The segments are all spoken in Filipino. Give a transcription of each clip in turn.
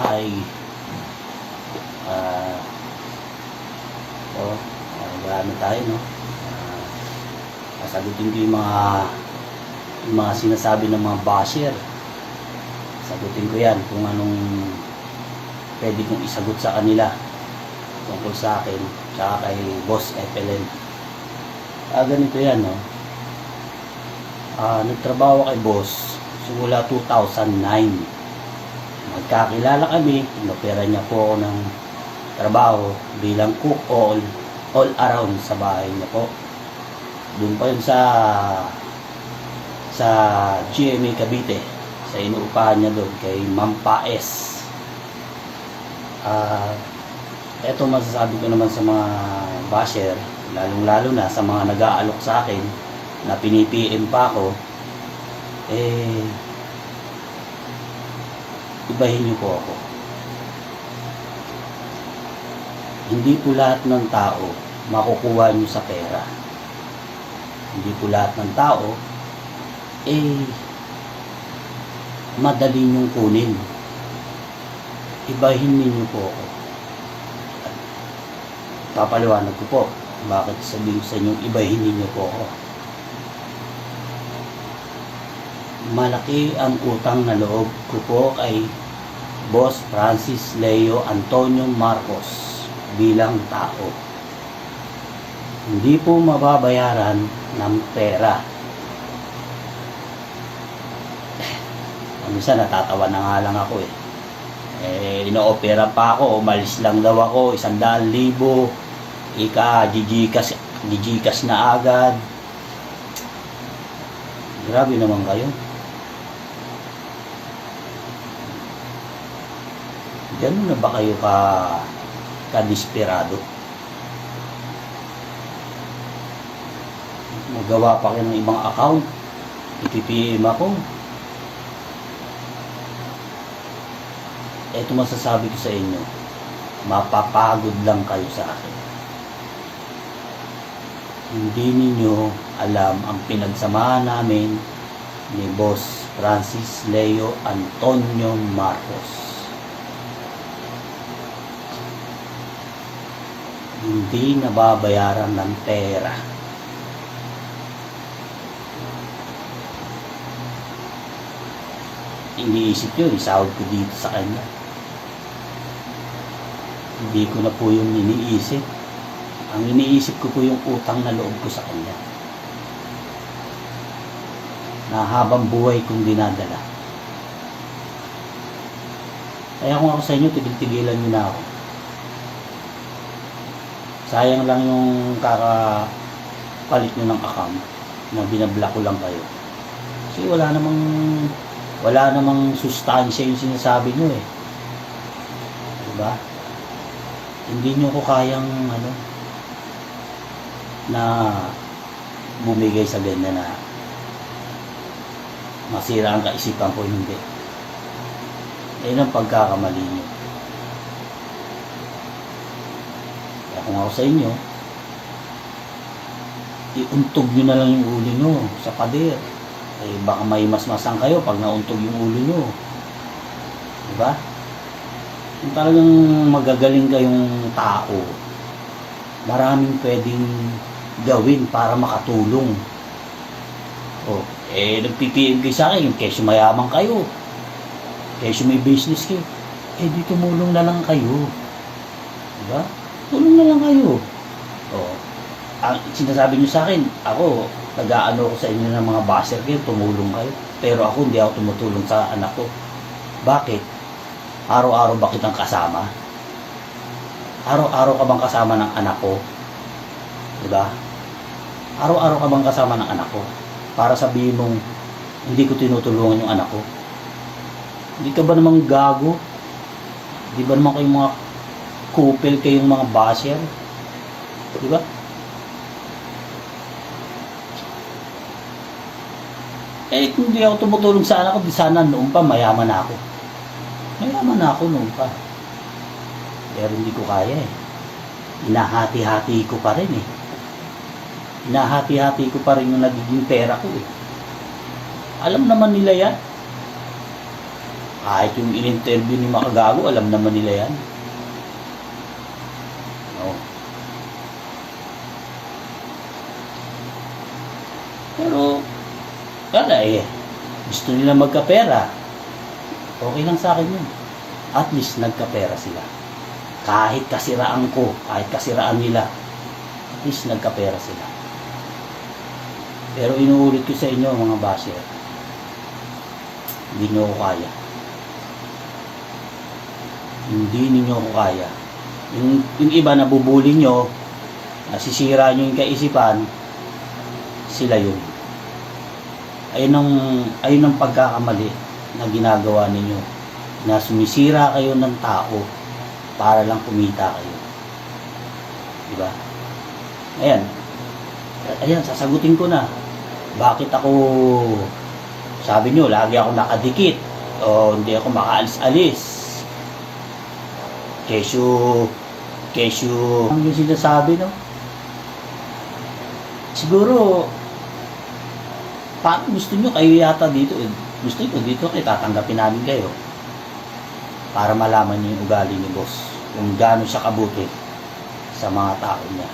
ay marami tayo, no? Sasagutin ko yung mga sinasabi ng mga basher. Sagutin ko yan kung anong pwede kong isagot sa kanila tungkol sa akin tsaka kay Boss FLN. Ganito yan, no? Nagtrabaho kay Boss simula 2009. Magkakilala kami, inopera niya po ako ng trabaho bilang cook all around sa bahay niya po. Doon pa yun sa GMA Cavite, sa inuupahan niya doon kay Ma'am Paes. Eto masasabi ko naman sa mga basher, lalong-lalo na sa mga nag-aalok sa akin na pinipm pa ako, ibahin niyo po ako. Hindi po lahat ng tao makukuha niyo sa pera. Hindi po lahat ng tao madali niyong kunin. Ibahin niyo po ako. Papaliwanag ko po bakit sabihin sa inyo ibahin niyo po ako. Malaki ang utang na loob ko po kay Boss Francis Leo Antonio Marcos bilang tao. Hindi po mababayaran ng pera. Minsan natatawa na nga lang ako ino-opera pa ako, umalis lang daw ako, 100,000, gigikas na agad. Grabe naman kayo. Ganun na ba kayo ka-desperado? Magawa pa kayo ng ibang account, ipipm ako. Ito masasabi ko sa inyo, mapapagod lang kayo sa akin. Hindi ninyo alam ang pinagsamahan namin ni Boss Francis Leo Antonio Marcos. Hindi nababayaran ng pera. Iniisip yun, isahod ko dito sa kanya. Hindi ko na po yung iniisip. Ang iniisip ko po yung utang na loob ko sa kanya na habang buhay kong dinadala. Kaya kung ako sa inyo, tigil-tigilan nyo na ako. Sayang lang yung kakapalit nyo ng account na binablock ko lang kayo. Kasi wala namang sustansya yung sinasabi nyo diba? Hindi nyo ko kayang na bumigay sa ganyan na masira ang kaisipan ko. Hindi. Ayun ang pagkakamali nyo. Kaya kung ako sa inyo, iuntog nyo na lang yung ulo nyo sa pader. Baka may masmasang kayo pag nauntog yung ulo nyo. Diba? Kung talagang magagaling kayong tao, maraming pwedeng gawin para makatulong. Nagpipm kayo sa akin, kesyo mayaman kayo, kesyo may business kayo, di tumulong na lang kayo. Diba? Tulong na lang kayo. Ang sinasabi nyo sa akin, ako, nag-aano ko sa inyo ng mga basher kayo, tumulong kayo. Pero ako, hindi ako tumutulong sa anak ko. Bakit? Araw-araw ba kitang kasama? Araw-araw ka bang kasama ng anak ko? Diba? Araw-araw ka bang kasama ng anak ko? Para sabihin mong, hindi ko tinutulungan yung anak ko. Hindi ka ba namang gago? Di ba naman kayong mga kupil, kayong mga basher? Diba? Kung hindi ako tumutulong sa anak ko, di sana noon pa mayaman na ako. Mayaman na ako noon pa. Pero hindi ko kaya Hinahati-hati ko pa rin Hinahati-hati ko pa rin yung nagiging pera ko Alam naman nila yan. Kahit yung in-interview ni Makagago, alam naman nila yan. No. Pero, wala eh. Gusto nila magkapera. Okay lang sa akin yun. At least nagkapera sila. Kahit kasiraan ko, kahit kasiraan nila, at least nagkapera sila. Pero inuulit ko sa inyo mga basher, hindi nyo ko kaya. Hindi ninyo ko kaya. Yung iba na bubuli nyo, nasisira nyo yung kaisipan, sila yun. Ayun ang pagkakamali na ginagawa ninyo, na sumisira kayo ng tao para lang kumita kayo. Diba? Ayan, sasagutin ko na. Bakit ako, sabi nyo, lagi ako nakadikit o hindi ako makaalis-alis? Kesyo, ang yung sinasabi, no? Siguro, gusto nyo kayo yata dito, gusto nyo dito kayo, tatanggapin namin kayo para malaman nyo yung ugali ni boss, kung gaano siya kabuti sa mga tao niya.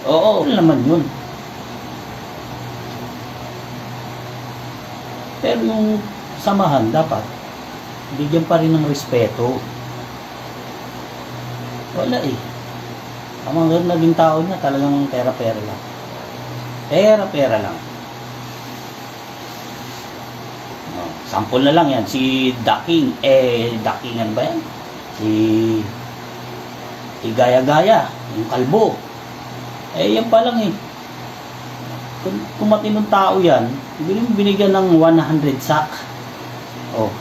Oo, naman yun. Pero yung samahan, dapat bigyan pa rin ng respeto. Wala eh. Ang mga naging tao niya talagang pera-pera lang. Pera-pera lang. Sample na lang yan. Si Daking. Dakingan ba yan? Si Gaya-Gaya. Yung kalbo. Yan pa lang eh. Kung matinong tao yan, binigyan ng 100 sack.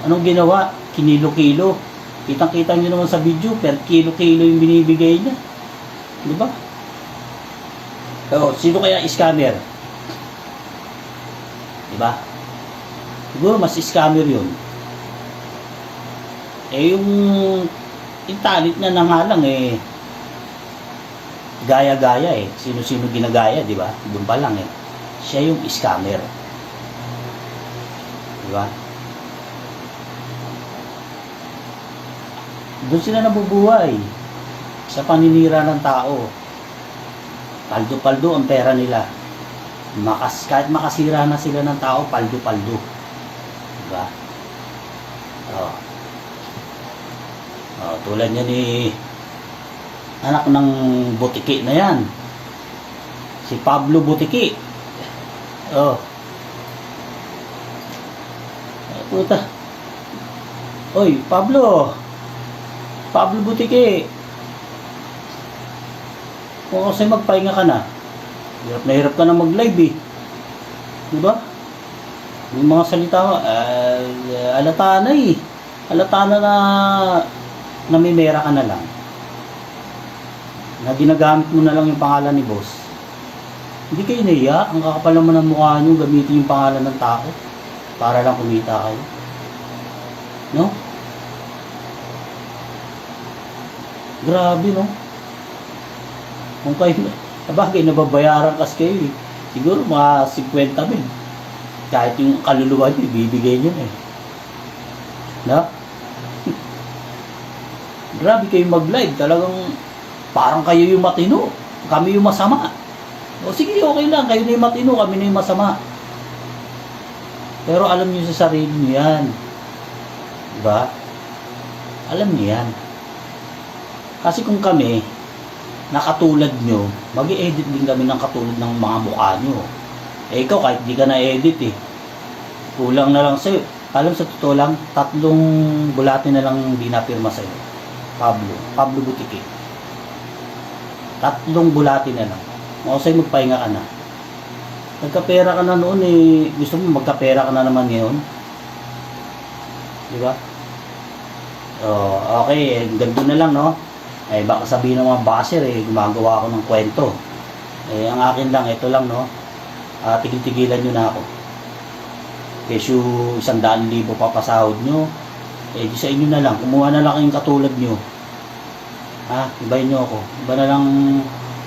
Anong ginawa? Kinilo-kilo. Kitang-kita nyo naman sa video, per kilo-kilo yung binibigay niya. Diba? Sino kaya scammer? Diba? Siguro mas scammer yun. Yung talit niya na nga lang gaya-gaya eh. Sino-sino ginagaya, diba? Doon pa lang eh. Siya yung scammer. Diba? Doon sila nabubuhay sa paninira ng tao. Paldo-paldo ang pera nila. Kahit makasira na sila ng tao, paldo-paldo. Diba? Tulad niya ni anak ng Butiki na yan. Si Pablo Butiki. Puta. Oy, Pablo Butiki. Kung kasi magpahinga ka na, hirap na mag-live eh. Diba? Yung mga salita mo, alata na eh. Alata na namimera ka na lang. Na ginagamit mo na lang yung pangalan ni boss. Hindi kayo naiya. Ang kakapal naman ng mukha nyo, gamitin yung pangalan ng tao para lang kumita kayo. No? Grabe, no? Kung kayo, sabagay, nababayaran kasi kayo eh. Siguro mga 50,000. Kahit yung kaluluwa nyo, ibibigay nyo eh. No? Grabe kayo mag-live. Talagang parang kayo yung matino. Kami yung masama. Sige, okay lang. Kayo na yung matino, kami na yung masama. Pero alam nyo sa sarili nyo yan. Diba? Alam nyo yan. Kasi kung kami, nakatulad nyo, mag-i-edit din kami ng katulad ng mga mukha nyo. Ikaw, kahit di ka na-edit eh. Kulang na lang sa'yo. Alam, sa totoo lang, 3 bulati na lang hindi napirma sa'yo. Pablo Butiki. 3 bulati na lang. Sa'yo magpahinga ka na. Nagkapera ka na noon eh. Gusto mo magkapera ka na naman ngayon? Diba? Okay, ganito na lang, no? Baka sabihin ng mga basher gumagawa ako ng kwento. Ang akin lang, ito lang, no? Tigil-tigilan nyo na ako. Kesyo 100,000 papasahod nyo, di sa inyo na lang. Kumuha na lang kayong katulad nyo. Ibayin nyo ako. Iba na lang,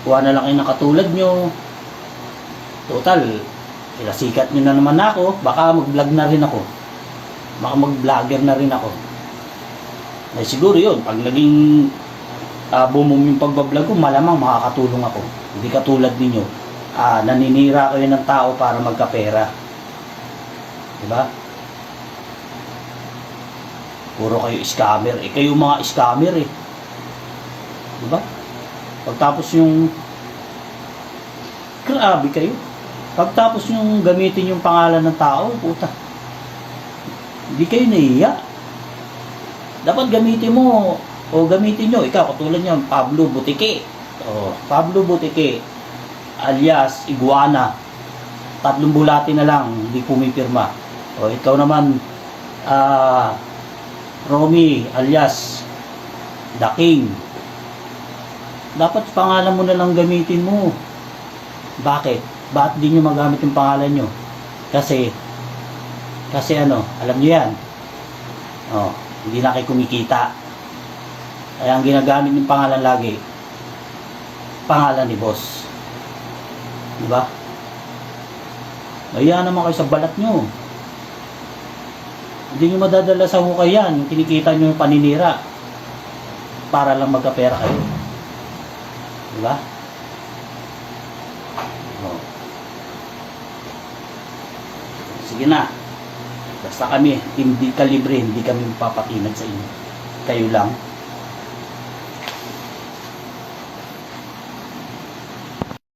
kuha na lang kayo ng katulad nyo. Total, sikat nyo na naman ako. Baka mag-vlog na rin ako. Baka mag-vlogger na rin ako. Eh, siguro yun, pag naging boom yung pagbablog ko, malamang makakatulong ako. Hindi katulad ninyo, naninira kayo ng tao para magkapera. Diba? Puro kayo scammer. Eh, kayo mga scammer eh. Diba? Pagtapos yung grabe kayo. Pagtapos yung gamitin yung pangalan ng tao, puta. Hindi kayo nahiya. Dapat gamitin mo o gamitin nyo. Ikaw, katulad nyo, Pablo Butike. O, Pablo Butike alias Iguana. 3 bulati na lang, hindi pumipirma. O, ikaw naman, Romy alias The King. Dapat pangalan mo na lang gamitin mo. Bakit? Bakit di nyo magamit yung pangalan nyo? Kasi ano, alam nyo yan. Oh, hindi na kayo kumikita. Kaya ang ginagamit yung pangalan lagi, pangalan ni boss. Diba? Kaya naman kayo sa balat nyo. Hindi nyo madadala sa hukay yan. Kinikita nyo yung paninira para lang magkapera kayo. Diba? Oh. Sige na. Basta kami, hindi kalibre, hindi kami papatinag sa inyo. Kayo lang.